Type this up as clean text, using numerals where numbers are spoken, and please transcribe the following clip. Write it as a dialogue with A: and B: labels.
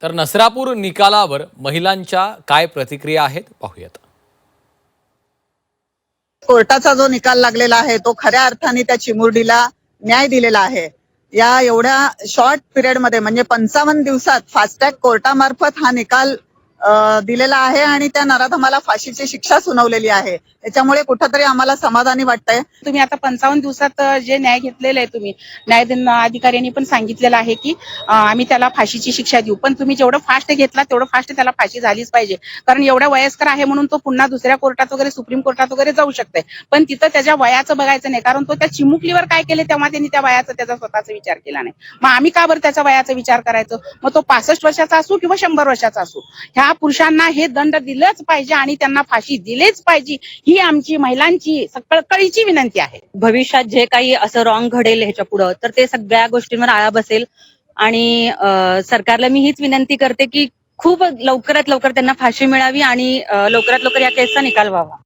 A: तर नसरापूर निकालावर महिलांच्या काय प्रतिक्रिया आहेत पाहूयात.
B: कोर्टाचा जो निकाल लागलेला आहे तो खऱ्या अर्थाने त्या चिमुरडीला न्याय दिलेला आहे. या एवढ्या शॉर्ट पिरियड मध्ये म्हणजे 55 दिवसात फास्टॅग कोर्टामार्फत हा निकाल दिलेला आहे आणि त्या नराधमाला फाशीची शिक्षा सुनावलेली आहे. त्याच्यामुळे कुठंतरी आम्हाला समाधानी वाटतंय.
C: तुम्ही आता 55 दिवसात जे न्याय घेतलेला आहे, तुम्ही न्याय अधिकाऱ्यांनी पण सांगितलेलं आहे की आम्ही त्याला फाशीची शिक्षा देऊ, पण तुम्ही जेवढं फास्ट घेतला तेवढं फास्ट त्याला फाशी झालीच पाहिजे. कारण एवढा वयस्कर आहे म्हणून तो पुन्हा दुसऱ्या कोर्टात वगैरे सुप्रीम कोर्टात वगैरे जाऊ शकते, पण तिथं त्याच्या वयाचं बघायचं नाही. कारण तो त्या चिमुकलीवर काय केले तेव्हा त्यांनी त्या वयाचा त्याचा स्वतःचा विचार केला नाही. मग आम्ही का बरं त्याच्या वयाचा विचार करायचं? मग तो 65 वर्षाचा असो किंवा 100 वर्षाचा असो, ह्या पुरुषांना हे दंड दिलंच पाहिजे आणि त्यांना फाशी दिलीच पाहिजे, ही आमची महिलांची कळकळीची विनंती आहे.
D: भविष्यात जे काही असं रॉंग घडेल ह्याच्या पुढं तर ते सगळ्या गोष्टींवर आळा बसेल आणि सरकारला मी हीच विनंती करते की खूप लवकरात लवकर त्यांना फाशी मिळावी आणि लवकरात लवकर या केसचा निकाल व्हावा.